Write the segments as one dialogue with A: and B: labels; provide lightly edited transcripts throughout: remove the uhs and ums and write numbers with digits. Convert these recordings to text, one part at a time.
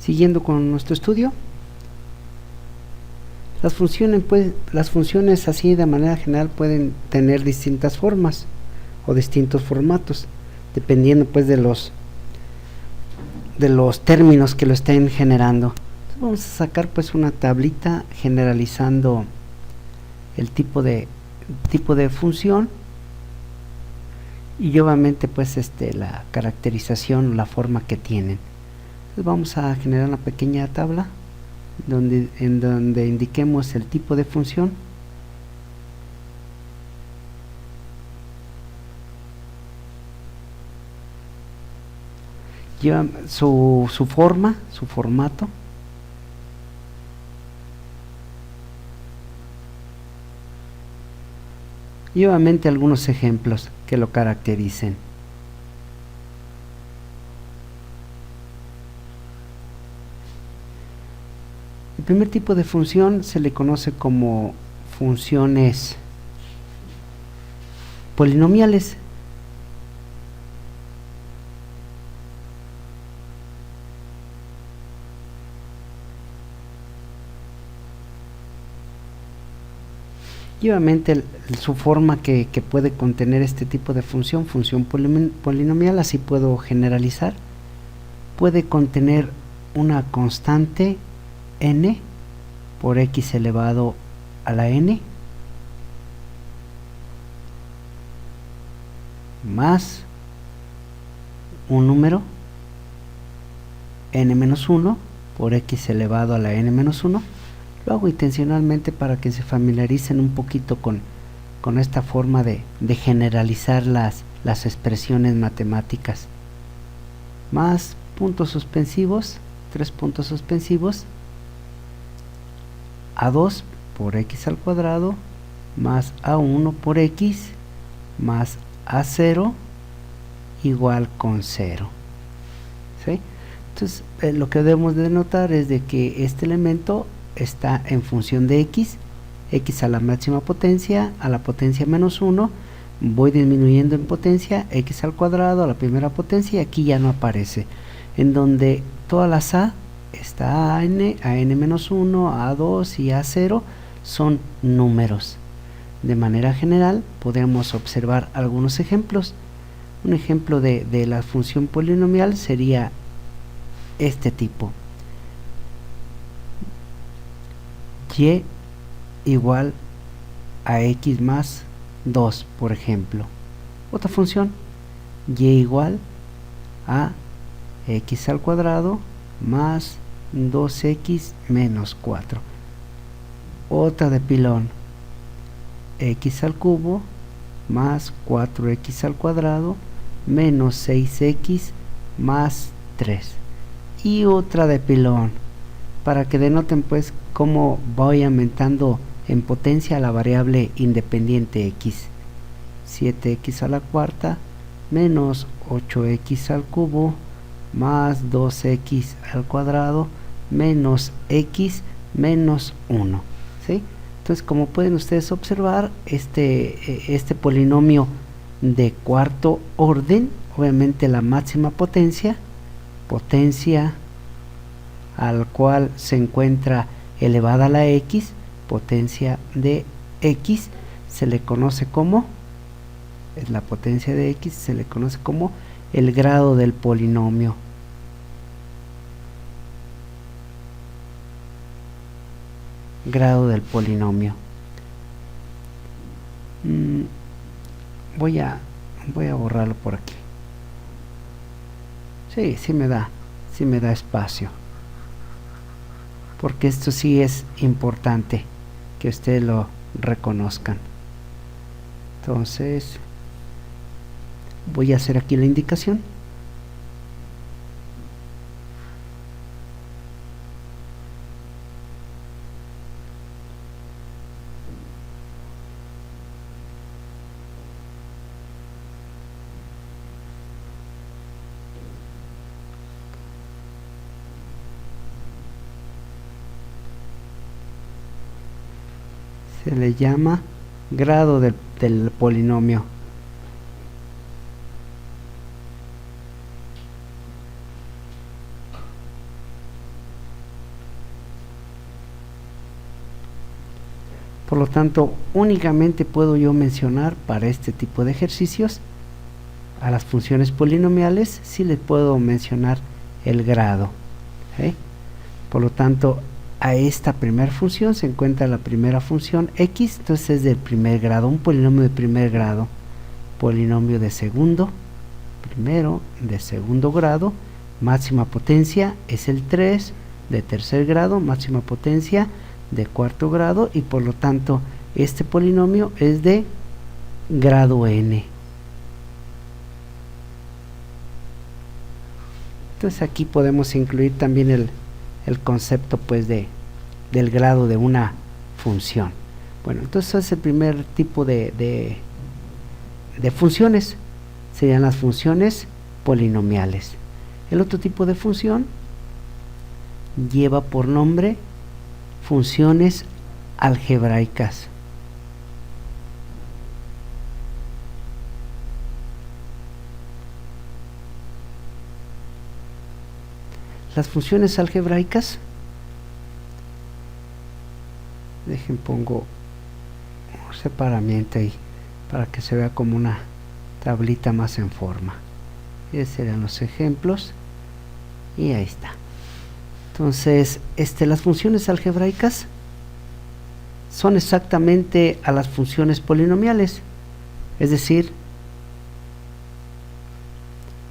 A: Siguiendo con nuestro estudio, las funciones así de manera general pueden tener distintas formas o distintos formatos, dependiendo pues de los términos que lo estén generando. Entonces vamos a sacar pues una tablita generalizando el tipo de función y obviamente pues la caracterización, la forma que tienen. Entonces vamos a generar una pequeña tabla en donde indiquemos el tipo de función, lleva su forma, su formato, y obviamente algunos ejemplos que lo caractericen. El primer tipo de función se le conoce como funciones polinomiales. Y obviamente su forma que puede contener este tipo de función polinomial, así puedo generalizar, puede contener una constante n por x elevado a la n más un número n-1 por x elevado a la n-1. Lo hago intencionalmente para que se familiaricen un poquito con esta forma de generalizar las expresiones matemáticas, más puntos suspensivos, 3 puntos suspensivos, a2 por x al cuadrado más a1 por x más a0 igual con 0. ¿Sí? Entonces lo que debemos de notar es de que este elemento está en función de x a la máxima potencia, a la potencia menos 1, voy disminuyendo en potencia, x al cuadrado a la primera potencia, y aquí ya no aparece, en donde todas las a está a n-1, a2 y a0 son números. De manera general podemos observar algunos ejemplos. Un ejemplo de la función polinomial sería este tipo: y igual a x más 2, por ejemplo. Otra función, y igual a x al cuadrado más 2x menos 4. Otra de pilón, x al cubo más 4x al cuadrado menos 6x más 3. Y otra de pilón, para que denoten pues cómo voy aumentando en potencia la variable independiente x. 7x a la cuarta menos 8x al cubo más 2x al cuadrado menos x menos 1. ¿Sí? Entonces, como pueden ustedes observar, este polinomio de cuarto orden, obviamente la máxima potencia al cual se encuentra elevada a la x, potencia de x, se le conoce como, es la potencia de x, se le conoce como el grado del polinomio. Grado del polinomio. Voy a borrarlo por aquí. Sí me da espacio, porque esto sí es importante que ustedes lo reconozcan. Entonces voy a hacer aquí la indicación. Se le llama grado del polinomio. Por lo tanto, únicamente puedo yo mencionar para este tipo de ejercicios a las funciones polinomiales, si les puedo mencionar el grado. ¿Sí? Por lo tanto, a esta primera función se encuentra la primera función x, entonces es del primer grado, un polinomio de primer grado. Polinomio de segundo, primero de segundo grado, máxima potencia es el 3, de tercer grado, máxima potencia de cuarto grado, y por lo tanto este polinomio es de grado n. Entonces aquí podemos incluir también el concepto pues del grado de una función. Bueno, entonces es el primer tipo de funciones, serían las funciones polinomiales. El otro tipo de función lleva por nombre funciones algebraicas. Las funciones algebraicas, dejen pongo un separamiento ahí para que se vea como una tablita más en forma. Esos serían los ejemplos y ahí está. Entonces las funciones algebraicas son exactamente a las funciones polinomiales, es decir,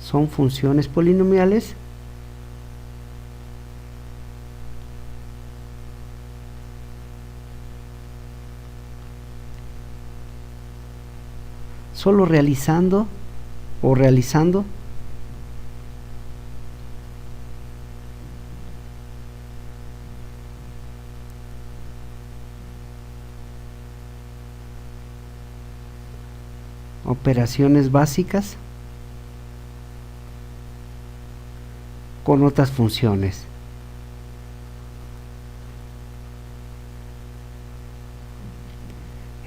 A: son funciones polinomiales solo realizando operaciones básicas con otras funciones.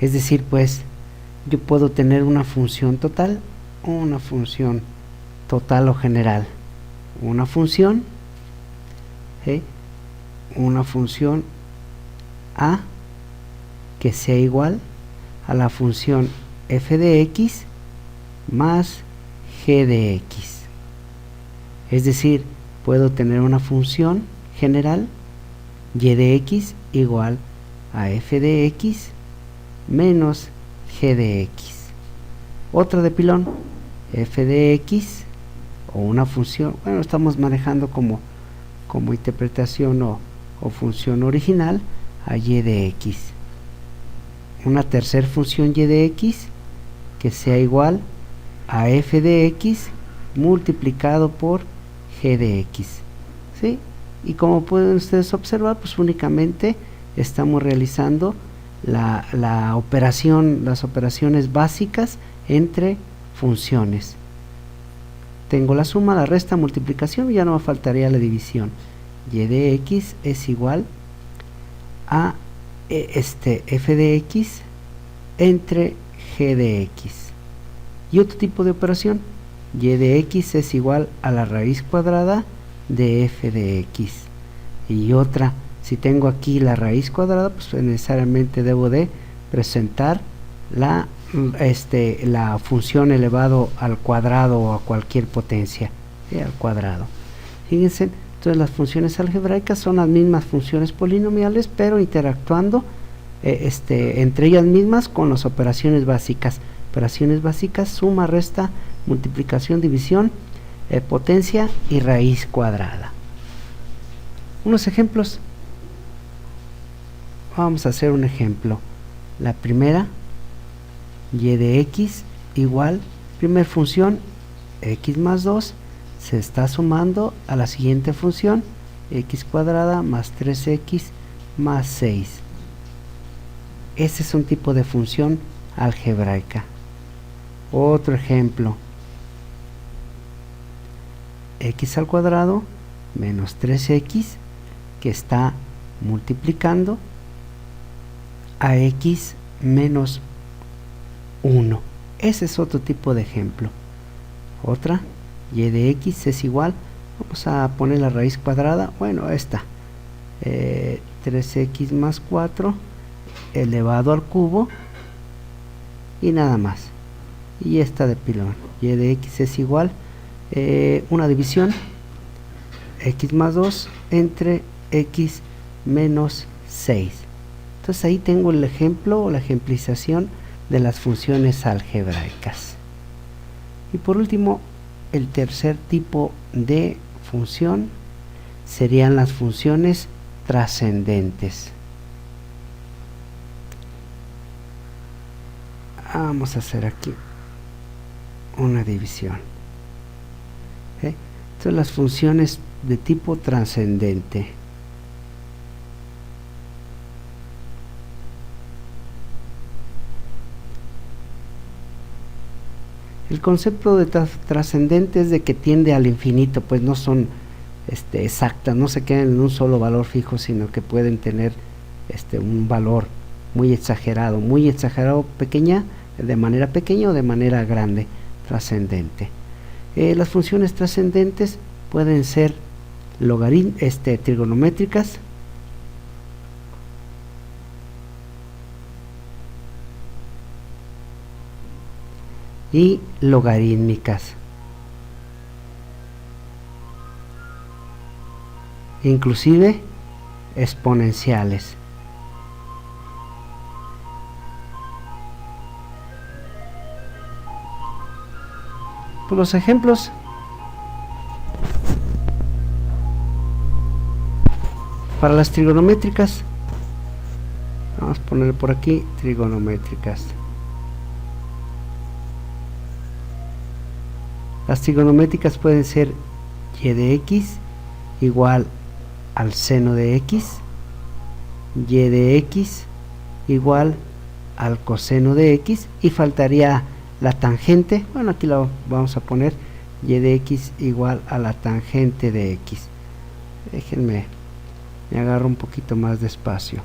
A: Es decir, pues yo puedo tener una función total o general, una función a que sea igual a la función f de x más g de x. Es decir, puedo tener una función general y de x igual a f de x menos g de x. Otra de pilón, f de x, o una función, bueno, estamos manejando como interpretación o función original a y de x. Una tercera función y de x que sea igual a f de x multiplicado por g de x. ¿Sí? Y como pueden ustedes observar, pues únicamente estamos realizando las operaciones básicas entre funciones. Tengo la suma, la resta, multiplicación y ya no me faltaría la división. Y de x es igual a f de x entre g de x. Y otro tipo de operación, y de x es igual a la raíz cuadrada de f de x. Y otra, si tengo aquí la raíz cuadrada, pues necesariamente debo de presentar la función elevado al cuadrado o a cualquier potencia, al cuadrado. Fíjense, entonces las funciones algebraicas son las mismas funciones polinomiales, pero interactuando entre ellas mismas con las operaciones básicas. Operaciones básicas: suma, resta, multiplicación, división, potencia y raíz cuadrada. Unos ejemplos. Vamos a hacer un ejemplo. La primera, y de x igual, primer función, x más 2, se está sumando a la siguiente función, x cuadrada más 3x más 6. Ese es un tipo de función algebraica. Otro ejemplo, x al cuadrado menos 3x que está multiplicando a x menos 1. Ese es otro tipo de ejemplo. Otra, y de x es igual, vamos a poner la raíz cuadrada, bueno, esta 3x más 4 elevado al cubo y nada más. Y esta de pilón, y de x es igual una división, x más 2 entre x menos 6. Entonces ahí tengo el ejemplo o la ejemplización de las funciones algebraicas. Y por último, el tercer tipo de función serían las funciones trascendentes. Vamos a hacer aquí una división. Entonces las funciones de tipo trascendente. El concepto de trascendente es de que tiende al infinito, pues no son exactas, no se quedan en un solo valor fijo, sino que pueden tener un valor muy exagerado pequeña, de manera pequeña o de manera grande, trascendente. Las funciones trascendentes pueden ser trigonométricas, y logarítmicas, inclusive exponenciales. Por los ejemplos, para las trigonométricas, vamos a poner por aquí trigonométricas. Las trigonométricas pueden ser y de x igual al seno de x, y de x igual al coseno de x, y faltaría la tangente. Bueno, aquí lo vamos a poner y de x igual a la tangente de x. Déjenme, me agarro un poquito más de espacio.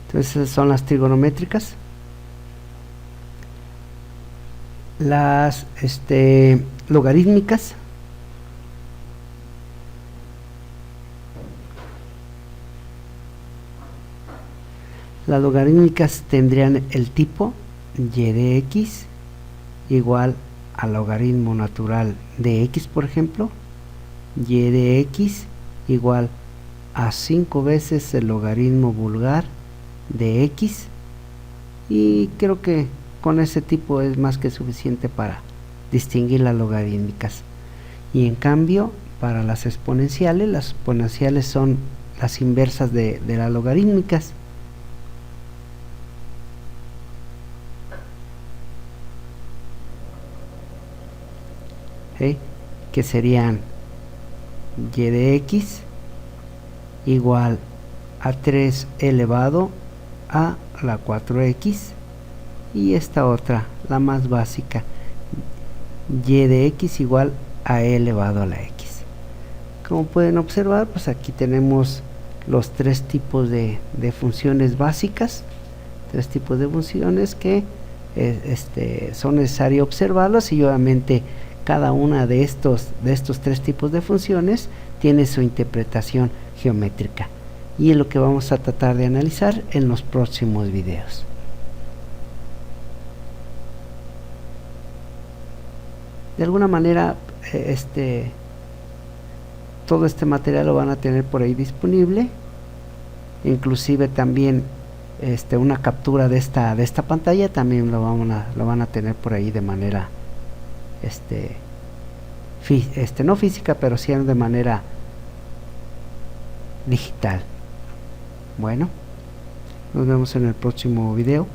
A: Entonces esas son las trigonométricas. Las logarítmicas, las logarítmicas tendrían el tipo y de x igual al logaritmo natural de x, por ejemplo, y de x igual a 5 veces el logaritmo vulgar de x, y creo que con ese tipo es más que suficiente para distinguir las logarítmicas. Y en cambio, para las exponenciales son las inversas de las logarítmicas. Que serían y de x igual a 3 elevado a la 4x, y esta otra, la más básica, y de x igual a e elevado a la x. Como pueden observar, pues aquí tenemos los tres tipos de funciones básicas, tres tipos de funciones que son necesarios observarlos, y obviamente cada una de estos tres tipos de funciones tiene su interpretación geométrica, y es lo que vamos a tratar de analizar en los próximos videos. De alguna manera todo este material lo van a tener por ahí disponible, inclusive también una captura de esta pantalla también lo van a tener por ahí de manera no física, pero sí de manera digital. Bueno, nos vemos en el próximo video.